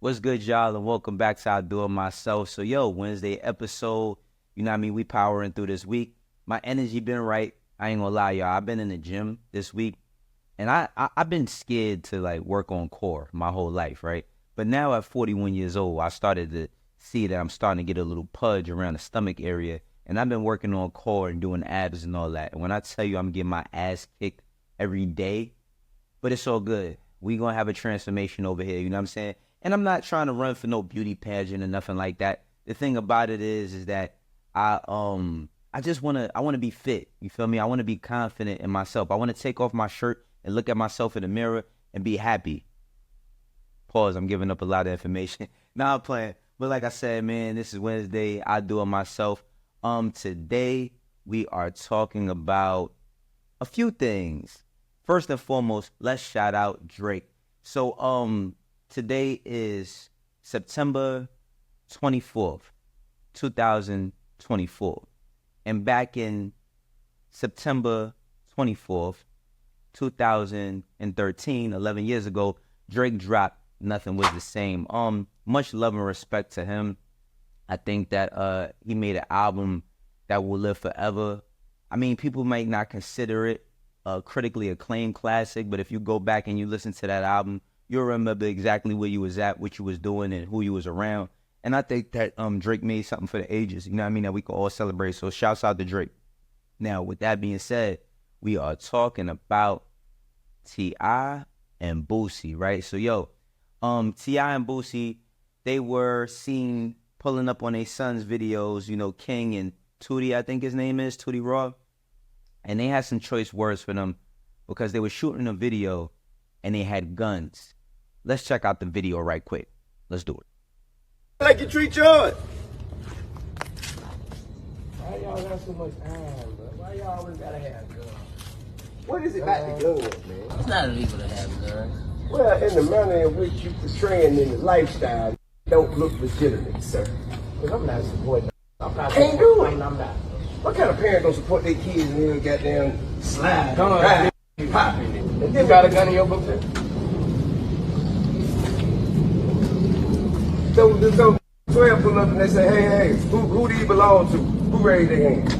What's good, y'all, and welcome back to I Do It Myself. So, Wednesday episode, we powering through this week. My energy been right. I ain't gonna lie, y'all. I've been in the gym this week, and I've been scared to, like, work on core my whole life, right? But now at 41 years old, I started to see that I'm starting to get a little pudge around the stomach area, and I've been working on core and doing abs and all that. And when I tell you I'm getting my ass kicked every day, but it's all good. We gonna have a transformation over here, you know what I'm saying? And I'm not trying to run for no beauty pageant or nothing like that. The thing about it is that I just wanna be fit. You feel me? I wanna be confident in myself. I wanna take off my shirt and look at myself in the mirror and be happy. Pause, I'm giving up a lot of information. Nah, I'm playing. But like I said, man, this is Wednesday. I Do It Myself. Today we are talking about a few things. First and foremost, let's shout out Drake. So today is September 24th, 2024. And back in September 24th, 2013, 11 years ago, Drake dropped Nothing Was the Same. Much love and respect to him. I think that he made an album that will live forever. I mean, people might not consider it a critically acclaimed classic, but if you go back and you listen to that album, you'll remember exactly where you was at, what you was doing, and who you was around. And I think that Drake made something for the ages, you know what I mean, that we can all celebrate. So shouts out to Drake. Now, with that being said, we are talking about T.I. and Boosie, right? So, T.I. and Boosie, they were seen pulling up on their son's videos, King and Tootie, I think his name is, Tootie Raw. And they had some choice words for them because they were shooting a video and they had guns. Let's check out the video right quick. Let's do it. Like you treat yours. Why y'all got so much time, bro? Why y'all always gotta have guns? What is it about the guns, man? It's not illegal to have guns. Well, in the manner in which you portraying in the lifestyle, don't look legitimate, sir. Because I'm not supporting. I'm not Can't do supporting. it. I'm not. What kind of parent don't support their kids and then goddamn slide, Come on, ride, popping it? And You then got a gun in your book, sir? so 12 pull up and they say, hey, who do you belong to? Who raised their hand?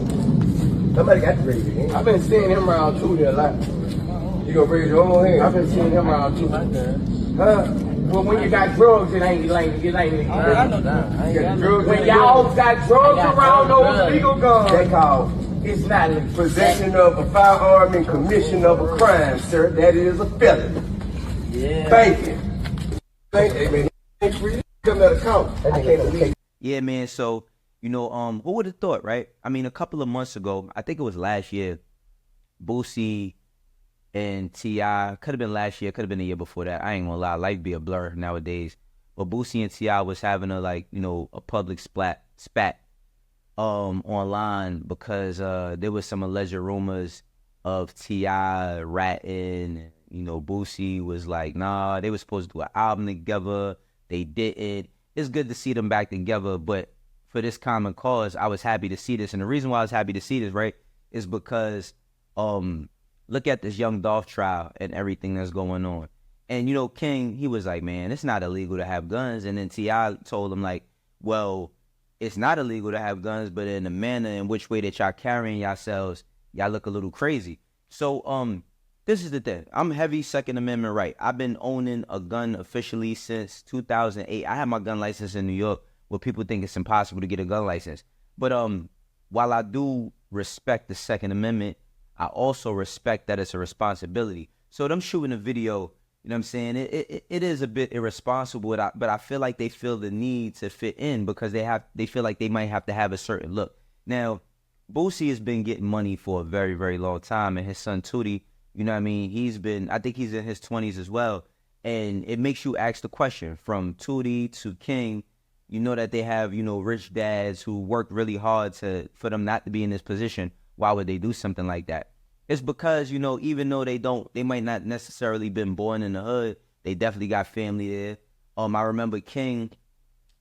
Somebody got to raise their hand. I've been seeing him around too there a lot. You gonna raise your own hand? I've been seeing him around too like that. Huh? Well, when you got drugs, it ain't like. I know that. When y'all got drugs around those legal guns, They called it's not legal. possession of a firearm and commission of a crime, sir. That is a felony. Yeah. Thank you. Hey, man, ain't free. Come out of court. I can't believe. Yeah, man. So, who would have thought, right? I mean, a couple of months ago, I think it was last year, Boosie and T.I., could have been last year, could have been the year before that. I ain't gonna lie, life be a blur nowadays. But Boosie and T.I. was having a public spat online because there was some alleged rumors of T.I. ratting. Boosie was like, nah, they were supposed to do an album together. They didn't. It's good to see them back together, but for this common cause, I was happy to see this. And the reason why I was happy to see this, right, is because look at this Young Dolph trial and everything that's going on. And, King, he was like, man, it's not illegal to have guns. And then T.I. told him, like, well, it's not illegal to have guns, but in the manner in which way that y'all carrying yourselves, y'all look a little crazy. So, this is the thing. I'm heavy Second Amendment right. I've been owning a gun officially since 2008. I have my gun license in New York where people think it's impossible to get a gun license. But while I do respect the Second Amendment, I also respect that it's a responsibility. So them shooting a video, you know what I'm saying, it is a bit irresponsible, but I feel like they feel the need to fit in because they feel like they might have to have a certain look. Now, Boosie has been getting money for a very, very long time, and his son Tootie, you know what I mean, I think he's in his 20s as well. And it makes you ask the question, from Tootie to King, that they have, rich dads who worked really hard for them not to be in this position. Why would they do something like that? It's because, even though they might not necessarily been born in the hood, they definitely got family there. I remember King,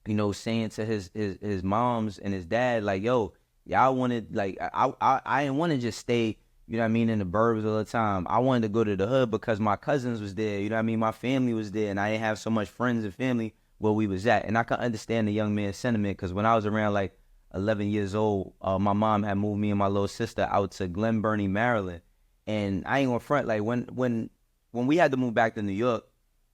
saying to his moms and his dad, like, yo, y'all wanted, like, I didn't want to just stay, you know what I mean, in the burbs all the time. I wanted to go to the hood because my cousins was there, you know what I mean, my family was there, and I didn't have so much friends and family where we was at. And I can understand the young man's sentiment, because when I was around like 11 years old, my mom had moved me and my little sister out to Glen Burnie, Maryland. And I ain't gonna front, like when we had to move back to New York,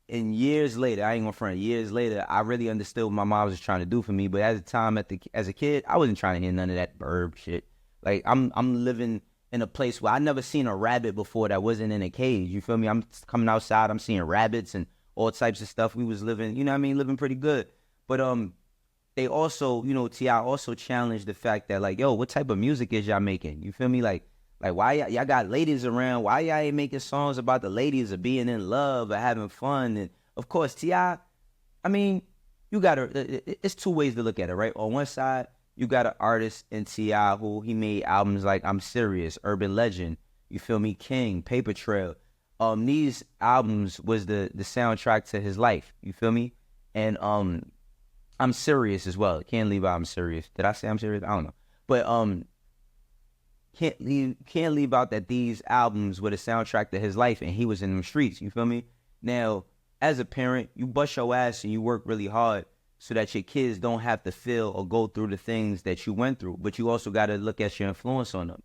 and years later, I ain't gonna front, years later, I really understood what my mom was trying to do for me. But at the time, as a kid, I wasn't trying to hear none of that burb shit. Like, I'm living in a place where I never seen a rabbit before that wasn't in a cage. You feel me? I'm coming outside, I'm seeing rabbits and all types of stuff. We was living, you know what I mean, living pretty good. But they also, you know, T.I. also challenged the fact that, like, yo, what type of music is y'all making? You feel me? Like why y'all got ladies around? Why y'all ain't making songs about the ladies or being in love or having fun? And of course, T.I., I mean, you gotta, it's two ways to look at it, right? On one side, you got an artist in T.I. who he made albums like I'm Serious, Urban Legend, you feel me, King, Paper Trail. These albums was the soundtrack to his life, you feel me? And I'm Serious as well. Can't leave out I'm Serious. Did I say I'm Serious? I don't know. But can't leave out that these albums were the soundtrack to his life, and he was in them streets, you feel me? Now, as a parent, you bust your ass and you work really hard so that your kids don't have to feel or go through the things that you went through. But you also got to look at your influence on them.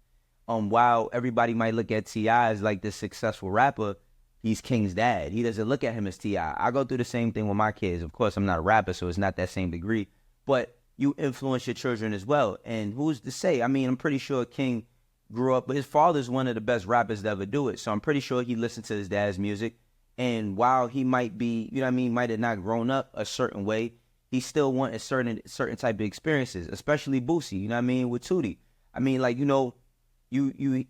While everybody might look at T.I. as like this successful rapper, he's King's dad. He doesn't look at him as T.I. I go through the same thing with my kids. Of course, I'm not a rapper, so it's not that same degree. But you influence your children as well. And who's to say? I mean, I'm pretty sure King grew up, but his father's one of the best rappers to ever do it. So I'm pretty sure he listened to his dad's music. And while he might be, you know what I mean, might have not grown up a certain way, he still wanted certain type of experiences, especially Boosie, you know what I mean, with Tootie. I mean, like, you know, you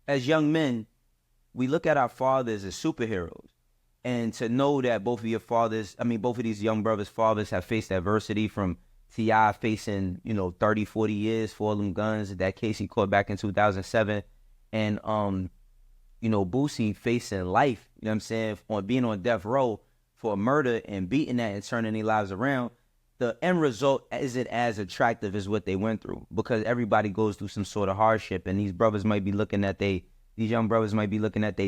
as young men, we look at our fathers as superheroes. And to know that both of these young brothers' fathers have faced adversity, from T.I. facing, 30, 40 years for all them guns, that case he caught back in 2007. And, Boosie facing life, you know what I'm saying, on being on death row for a murder and beating that and turning their lives around. The end result isn't as attractive as what they went through, because everybody goes through some sort of hardship. And these young brothers might be looking at their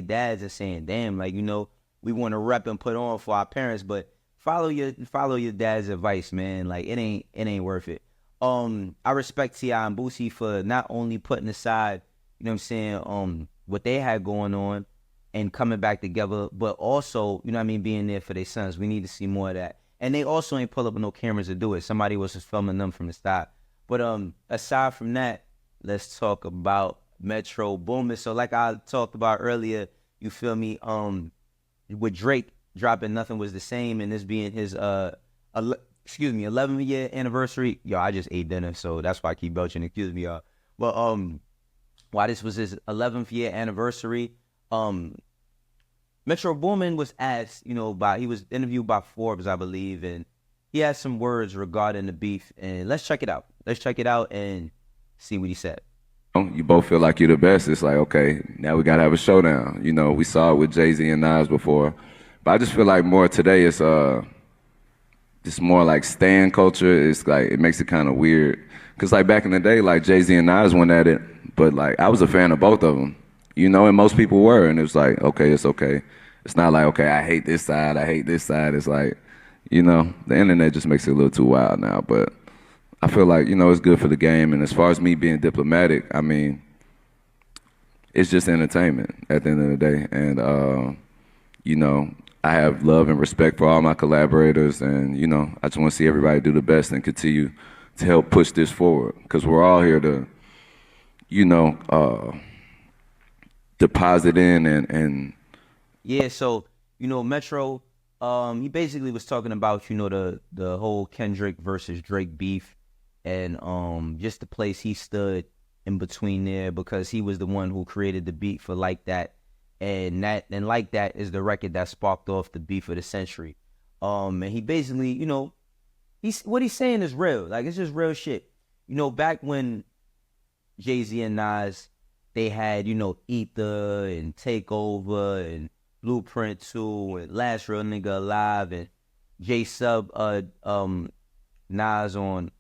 dads and saying, damn, like, we want to rep and put on for our parents, but follow your dad's advice, man. Like, it ain't worth it. I respect T.I. and Boosie for not only putting aside, you know what I'm saying, what they had going on and coming back together, but also, you know what I mean, being there for their sons. We need to see more of that. And they also ain't pull up no cameras to do it. Somebody was just filming them from the start. But aside from that, let's talk about Metro Boomin. So like I talked about earlier, you feel me, with Drake dropping Nothing Was the Same, and this being his 11th year anniversary. Yo, I just ate dinner, so that's why I keep belching. Excuse me, y'all. But while this was his 11th year anniversary, Metro Boomin was asked, he was interviewed by Forbes, I believe, and he had some words regarding the beef. And let's check it out. Let's check it out and see what he said. You both feel like you're the best. It's like, okay, now we got to have a showdown. We saw it with Jay-Z and Nas before. But I just feel like more today it's just more like stan culture. It's like, it makes it kind of weird. Because like back in the day, like Jay-Z and Nas went at it, but like I was a fan of both of them, and most people were. And it was like, okay, it's okay. It's not like, okay, I hate this side, I hate this side. It's like, the internet just makes it a little too wild now. But I feel like, it's good for the game. And as far as me being diplomatic, I mean, it's just entertainment at the end of the day. And, I have love and respect for all my collaborators. And, I just want to see everybody do the best and continue to help push this forward. Because we're all here to, deposit in and. Yeah, so, Metro, he basically was talking about, the whole Kendrick versus Drake beef. And just the place he stood in between there, because he was the one who created the beat for Like That, and Like That is the record that sparked off the beef of the century. And he basically, what he's saying is real. Like, it's just real shit. Back when Jay-Z and Nas, they had, Ether and Takeover and Blueprint 2 and Last Real Nigga Alive, and J-Sub, Nas on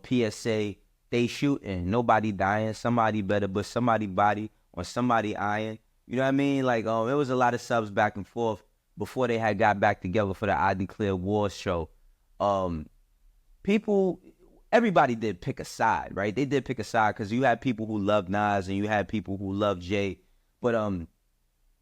PSA, they shooting, nobody dying, somebody better, but somebody body or somebody iron. You know what I mean? Like, it was a lot of subs back and forth. before they had got back together for the I Declare War show, everybody did pick a side, right? They did pick a side because you had people who loved Nas and you had people who loved Jay. But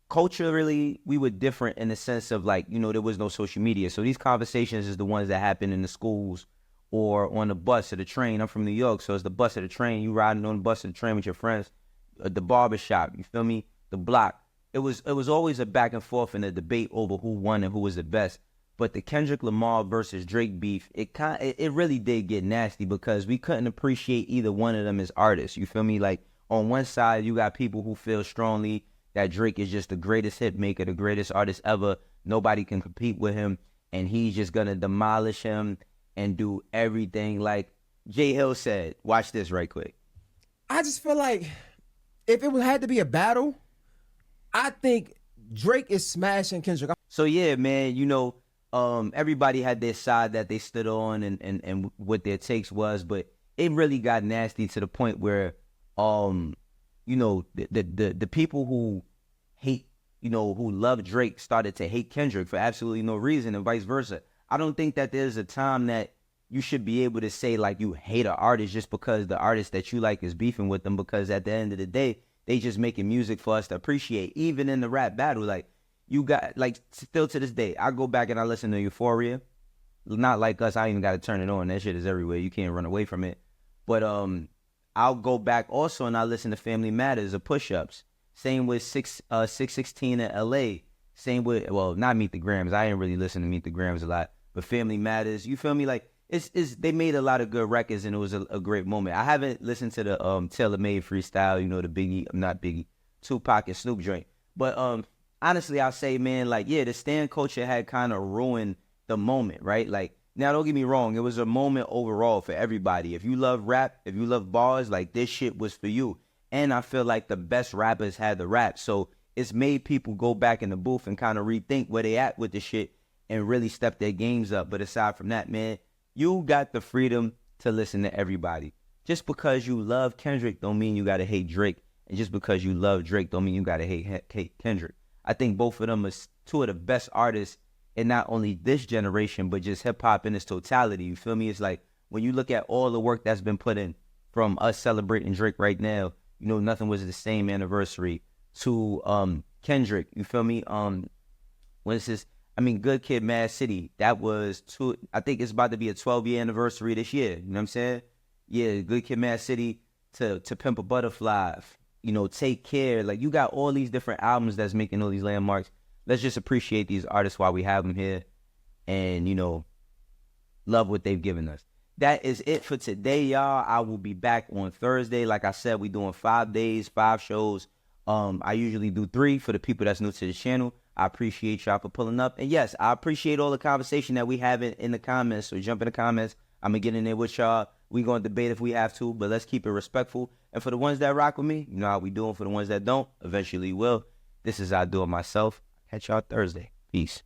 culturally, we were different in the sense of like, there was no social media. So these conversations is the ones that happen in the schools or on the bus or the train. I'm from New York, so it's the bus or the train. You riding on the bus or the train with your friends, the barbershop, you feel me? The block. It was always a back and forth and a debate over who won and who was the best. But the Kendrick Lamar versus Drake beef, it really did get nasty because we couldn't appreciate either one of them as artists. You feel me? Like on one side, you got people who feel strongly that Drake is just the greatest hit maker, the greatest artist ever. Nobody can compete with him, and he's just gonna demolish him and do everything. Like Jay Hill said, watch this right quick. I just feel like if it had to be a battle, I think Drake is smashing Kendrick. So yeah, man, everybody had their side that they stood on and what their takes was, but it really got nasty to the point where, the people who hate, who love Drake started to hate Kendrick for absolutely no reason and vice versa. I don't think that there's a time that you should be able to say like you hate an artist just because the artist that you like is beefing with them, because at the end of the day, they just making music for us to appreciate. Even in the rap battle, like you got, like still to this day, I go back and I listen to Euphoria. Not like us, I ain't even got to turn it on. That shit is everywhere. You can't run away from it. But I'll go back also and I listen to Family Matters or Push Ups. Same with 616 in LA. Same with, well, not Meet the Grams. I ain't really listen to Meet the Grams a lot. But Family Matters, you feel me? Like they made a lot of good records and it was a great moment. I haven't listened to the Taylor Made freestyle, the Biggie, not Biggie, Tupac and Snoop joint. But honestly, I'll say, man, like, yeah, the stan culture had kind of ruined the moment, right? Like, now don't get me wrong, it was a moment overall for everybody. If you love rap, if you love bars, like this shit was for you. And I feel like the best rappers had the rap. So it's made people go back in the booth and kind of rethink where they at with the shit and really step their games up. But aside from that, man, you got the freedom to listen to everybody. Just because you love Kendrick don't mean you got to hate Drake. And just because you love Drake don't mean you got to hate Kendrick. I think both of them are two of the best artists in not only this generation, but just hip hop in its totality. You feel me? It's like when you look at all the work that's been put in from us celebrating Drake right now, nothing was the same anniversary to Kendrick. You feel me? When it's this, Good Kid, Mad City, that was I think it's about to be a 12-year anniversary this year. You know what I'm saying? Yeah, Good Kid, Mad City to Pimp a Butterfly, Take Care. Like, you got all these different albums that's making all these landmarks. Let's just appreciate these artists while we have them here and, love what they've given us. That is it for today, y'all. I will be back on Thursday. Like I said, we doing 5 days, 5 shows. I usually do 3 for the people that's new to the channel. I appreciate y'all for pulling up. And yes, I appreciate all the conversation that we have in the comments. So jump in the comments. I'm going to get in there with y'all. We going to debate if we have to, but let's keep it respectful. And for the ones that rock with me, you know how we doing. For the ones that don't, eventually will. This is I Do It Myself. Catch y'all Thursday. Peace.